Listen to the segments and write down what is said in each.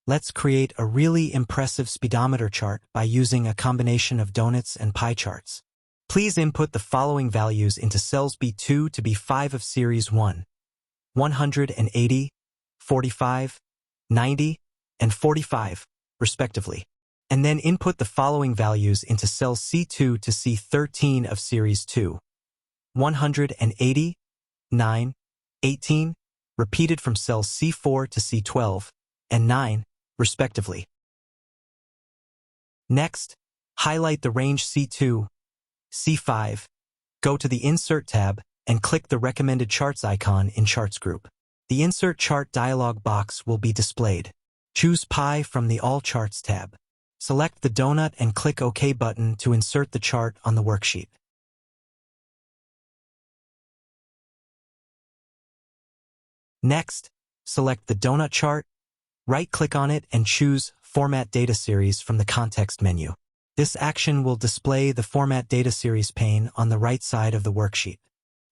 Let's create a really impressive speedometer chart by using a combination of donuts and pie charts. Please input the following values into cells B2 to B5 of Series 1, 180, 45, 90, and 45, respectively. And then input the following values into cells C2 to C13 of Series 2, 180, 9, 18, repeated from cells C4 to C12, and 9, respectively. Next, highlight the range C2, C5, go to the Insert tab, and click the Recommended Charts icon in Charts group. The Insert Chart dialog box will be displayed. Choose Pie from the All Charts tab. Select the donut and click OK button to insert the chart on the worksheet. Next, select the donut chart, right-click on it and choose Format Data Series from the context menu. This action will display the Format Data Series pane on the right side of the worksheet.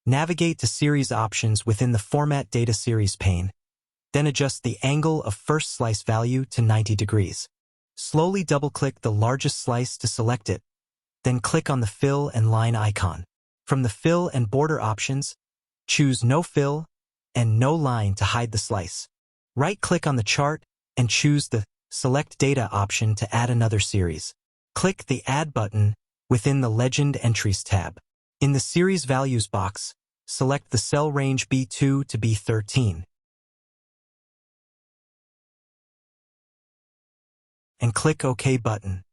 Navigate to Series Options within the Format Data Series pane, then adjust the angle of first slice value to 90 degrees. Slowly double-click the largest slice to select it, then click on the Fill and Line icon. From the Fill and Border options, choose No Fill and No Line to hide the slice. Right-click on the chart and choose the Select Data option to add another series. Click the Add button within the Legend Entries tab. In the Series Values box, select the cell range B2 to B13 and click OK button.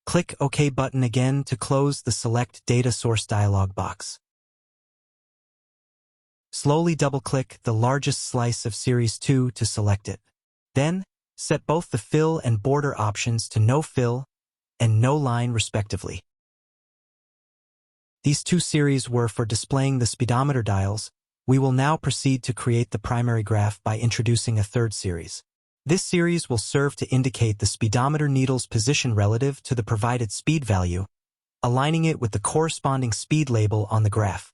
Click OK button again to close the Select Data Source dialog box. Slowly double-click the largest slice of Series 2 to select it. Then, set both the Fill and Border options to No Fill and No Line respectively. These two series were for displaying the speedometer dials. We will now proceed to create the primary graph by introducing a third series. This series will serve to indicate the speedometer needle's position relative to the provided speed value, aligning it with the corresponding speed label on the graph.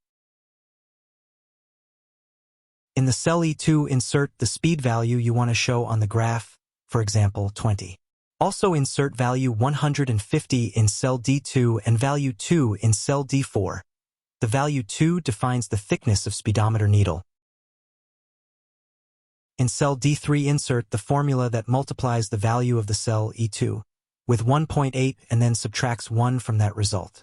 In the cell E2, insert the speed value you want to show on the graph, for example, 20. Also insert value 150 in cell D2 and value 2 in cell D4. The value 2 defines the thickness of speedometer needle. In cell D3, insert the formula that multiplies the value of the cell E2 with 1.8 and then subtracts 1 from that result.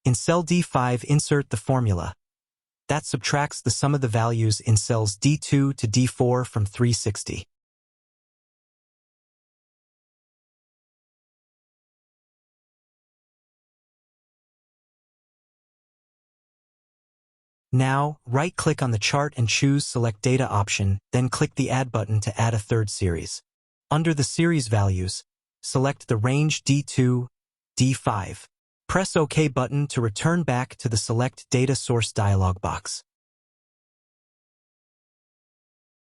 In cell D5, insert the formula that subtracts the sum of the values in cells D2 to D4 from 360. Now, right-click on the chart and choose Select Data option, then click the Add button to add a third series. Under the series values, select the range D2, D5. Press OK button to return back to the Select Data Source dialog box.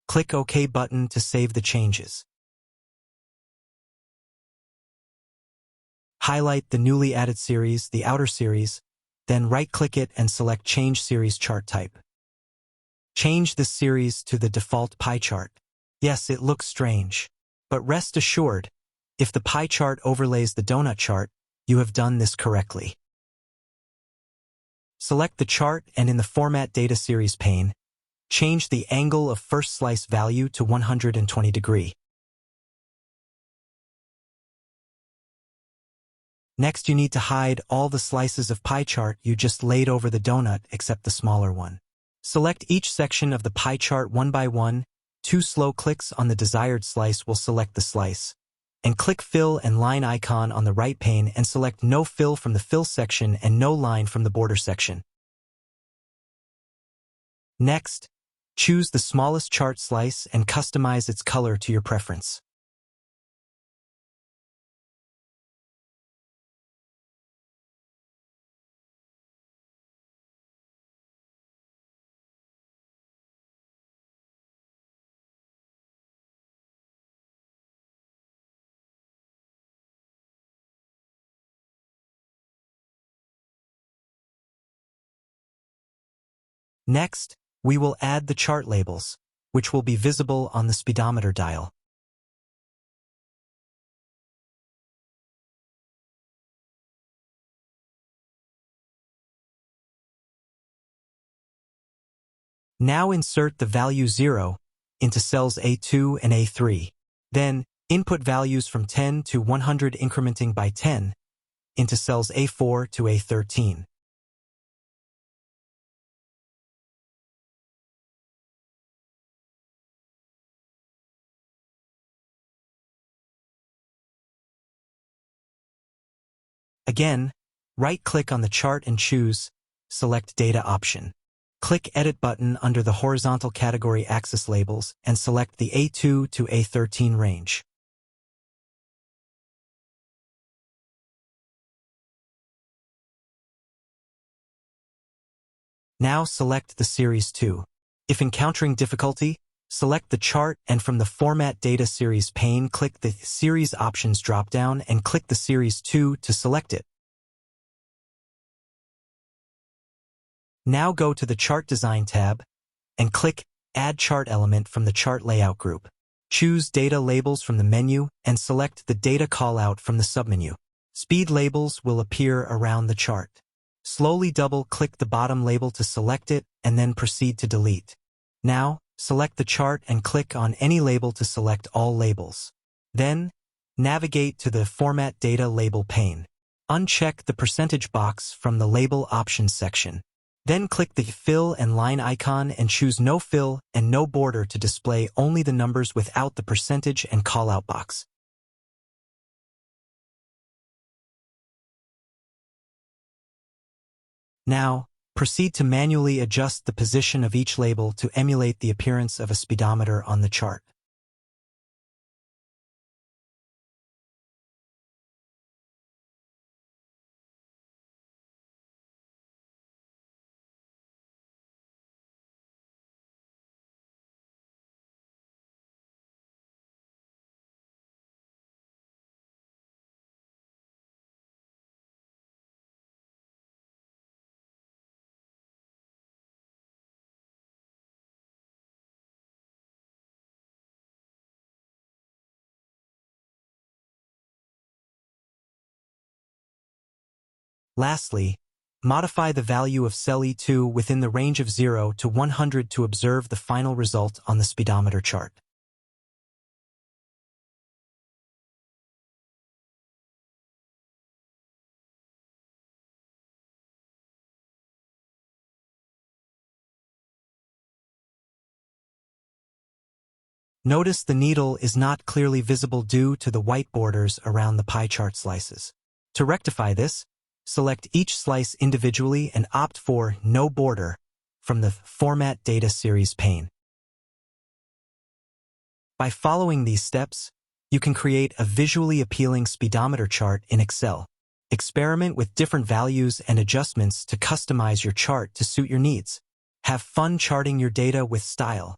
Click OK button to save the changes. Highlight the newly added series, the outer series, then right-click it and select Change Series Chart Type. Change this series to the default pie chart. Yes, it looks strange, but rest assured, if the pie chart overlays the donut chart, you have done this correctly. Select the chart and in the Format Data Series pane, change the angle of first slice value to 120 degree. Next, you need to hide all the slices of pie chart you just laid over the donut except the smaller one. Select each section of the pie chart one by one. 2 slow clicks on the desired slice will select the slice. And click Fill and Line icon on the right pane and select No Fill from the Fill section and No Line from the Border section. Next, choose the smallest chart slice and customize its color to your preference. Next, we will add the chart labels, which will be visible on the speedometer dial. Now insert the value 0 into cells A2 and A3. Then, input values from 10 to 100 incrementing by 10 into cells A4 to A13. Again, right-click on the chart and choose Select Data option. Click Edit button under the horizontal category axis labels and select the A2 to A13 range. Now select the Series 2. If encountering difficulty, select the chart and from the Format Data Series pane click the Series Options drop-down and click the Series 2 to select it. Now go to the Chart Design tab and click Add Chart Element from the Chart Layout group. Choose Data Labels from the menu and select the Data Callout from the submenu. Speed labels will appear around the chart. Slowly double-click the bottom label to select it and then proceed to delete. Now, select the chart and click on any label to select all labels. Then, navigate to the Format Data Label pane. Uncheck the percentage box from the Label Options section. Then click the Fill and Line icon and choose No Fill and No Border to display only the numbers without the percentage and callout box. Now, proceed to manually adjust the position of each label to emulate the appearance of a speedometer on the chart. Lastly, modify the value of cell E2 within the range of 0 to 100 to observe the final result on the speedometer chart. Notice the needle is not clearly visible due to the white borders around the pie chart slices. To rectify this, select each slice individually and opt for No Border from the Format Data Series pane. By following these steps, you can create a visually appealing speedometer chart in Excel. Experiment with different values and adjustments to customize your chart to suit your needs. Have fun charting your data with style.